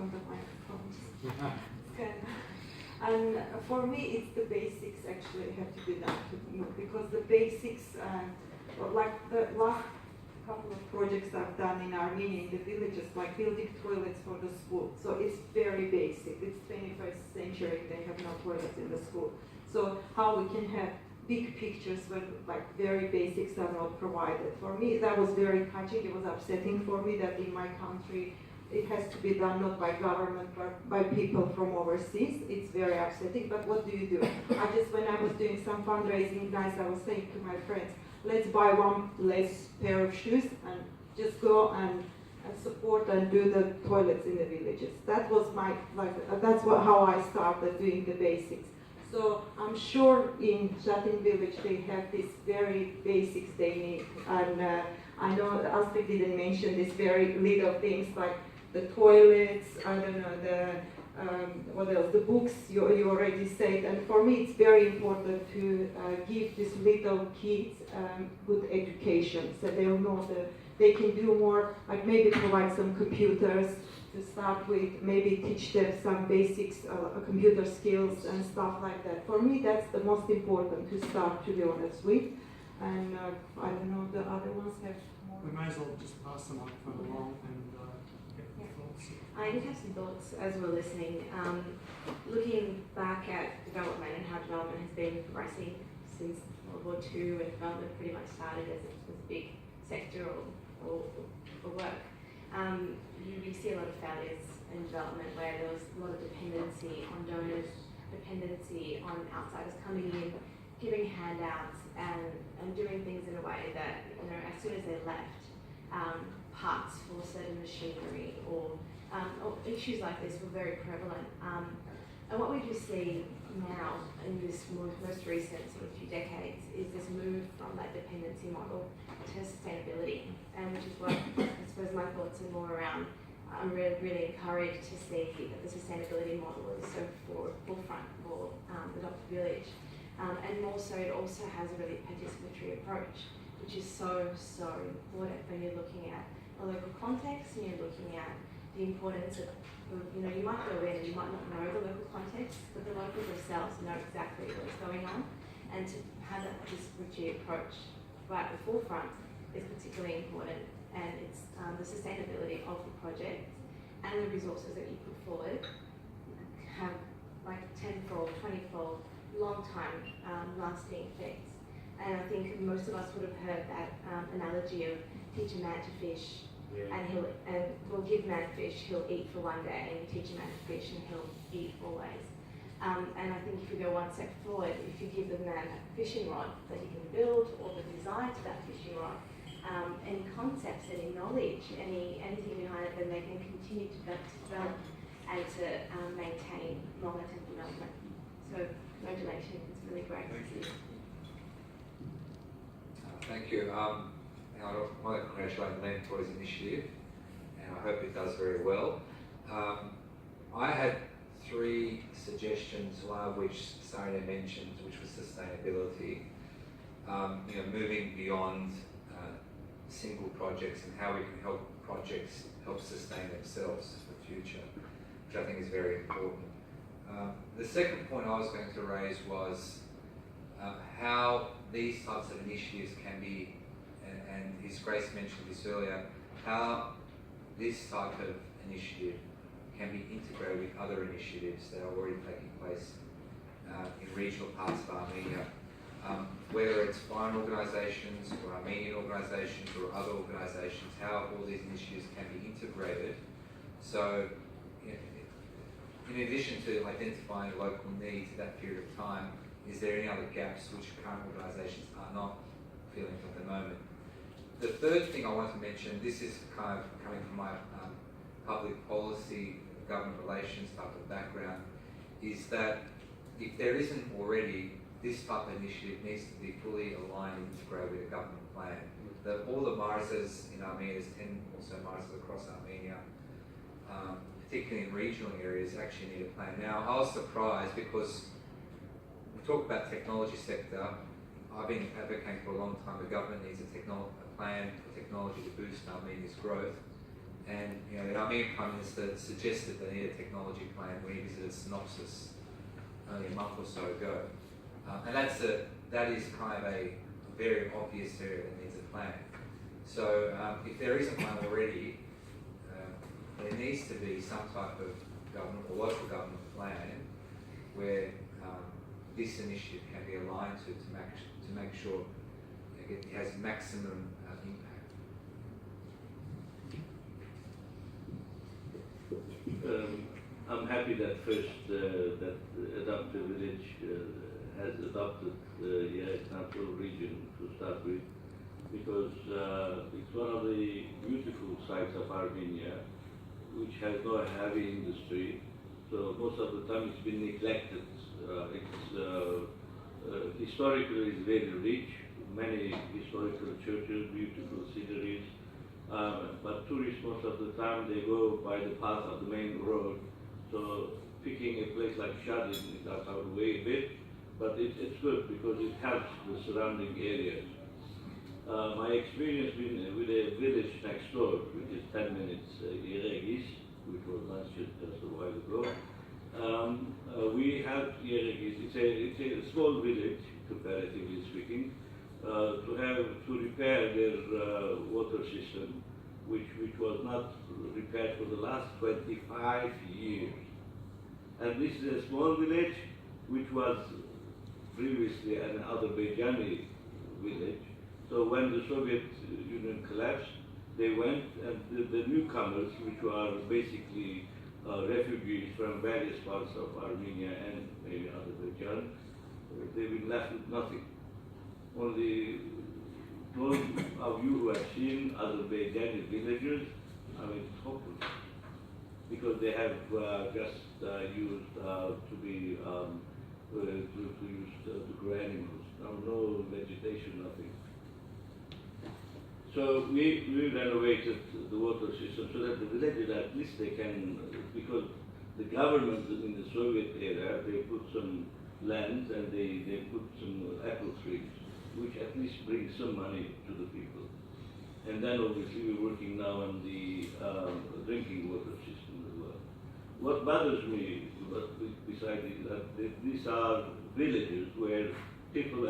from the microphones. And for me, it's the basics actually have to be done because the basics, like the last couple of projects I've done in Armenia in the villages, like building toilets for the school. So it's very basic. It's 21st century. They have no toilets in the school. So how we can have big pictures where like very basics are not provided. For me, that was very touching. It was upsetting for me that in my country, it has to be done not by government but by people from overseas. It's very upsetting, but what do you do? When I was doing some fundraising nights, I was saying to my friends, let's buy one less pair of shoes and just go and support and do the toilets in the villages. That was how I started doing the basics. So I'm sure in Jatin village they have these very basics they need. And I know Astrid didn't mention these very little things like the toilets, I don't know, what else, the books you already said. And for me it's very important to give these little kids good education so they'll know that they can do more, like maybe provide some computers to start with, maybe teach them some basics, computer skills and stuff like that. For me, that's the most important to start, to be honest with. And I don't know, the other ones have more. We may as well just pass the microphone along and get the thoughts. I did have some thoughts as we're listening. Looking back at development and how development has been progressing since World War II, and development pretty much started as a big sector or work. You see a lot of failures in development where there was a lot of dependency on donors, dependency on outsiders coming in, giving handouts and doing things in a way that, as soon as they left, parts for certain machinery or issues like this were very prevalent. And what we do see now in this most recent sort of few decades is this move from that dependency model to sustainability, and which is what I suppose my thoughts are more around. I'm really encouraged to see that the sustainability model is so forefront for the Dr. Village, and more so it also has a really participatory approach, which is so important when you're looking at a local context and you're looking at the importance of, you might go in and you might not know the local context, but the locals themselves know exactly what's going on, and to have that participatory approach right at the forefront is particularly important. And it's the sustainability of the project and the resources that you put forward have like 10-fold, 20-fold, long time lasting effects. And I think most of us would have heard that analogy of teach a man to fish, and we'll give man fish, he'll eat for one day, and you teach a man to fish and he'll eat always. And I think if you go one step forward, if you give the man a fishing rod that he can build, or the design to that fishing rod, any concepts, any knowledge, anything behind it, then they can continue to develop and to maintain long-term development. So congratulations, it's really great to see. Thank you. I want to congratulate the Land Toys initiative, and I hope it does very well. I had 3 suggestions, one of which Sarina mentioned, which was sustainability. Moving beyond single projects and how we can help projects help sustain themselves for the future, which I think is very important. The second point I was going to raise was how these types of initiatives can be, and His Grace mentioned this earlier, how this type of initiative can be integrated with other initiatives that are already taking place in regional parts of Armenia. Whether it's foreign organisations or Armenian organisations or other organisations, how all these initiatives can be integrated. So, in addition to identifying local needs at that period of time, is there any other gaps which current organisations are not feeling at the moment? The third thing I want to mention, this is kind of coming from my public policy, government relations type of background, is that if there isn't already, this type of initiative needs to be fully aligned and integrated with a government plan. All the madrasas in Armenia, there's 10 or so madrasas across Armenia, particularly in regional areas, actually need a plan. Now, I was surprised because we talk about technology sector. I've been advocating for a long time the government needs a plan for technology to boost Armenia's growth. And you know, the Armenian Prime Minister suggested they need a technology plan when he visited Synopsis only a month or so ago. And that is kind of a very obvious area that needs a plan. So if there isn't one already, there needs to be some type of government or local government plan where this initiative can be aligned to make sure it has maximum impact. I'm happy that first that Adaptive Village has adopted the Yerevan region to start with, because it's one of the beautiful sites of Armenia, which has no heavy industry. So most of the time it's been neglected. Historically it's very rich, many historical churches, beautiful sceneries, but tourists most of the time they go by the path of the main road. So picking a place like Shadin is out of the way a bit, but it's good because it helps the surrounding areas. My experience with a village next door, which is 10 minutes, Yeregis, which was mentioned just a while ago. We have Yeregis, it's a small village, comparatively speaking, to repair their water system, which was not repaired for the last 25 years. And this is a small village which was previously an Azerbaijani village. So when the Soviet Union collapsed, they went and the newcomers, which were basically refugees from various parts of Armenia and maybe Azerbaijan, they've been left with nothing. Only those of you who have seen Azerbaijani villages, I mean, it's hopeless, because they have just used to be to grow animals. No vegetation, nothing. So we renovated the water system so that the villages, at least they can, because the government in the Soviet era, they put some land and they put some apple trees, which at least brings some money to the people. And then obviously we're working now on the drinking water system as well. What bothers me, besides that these are villages where people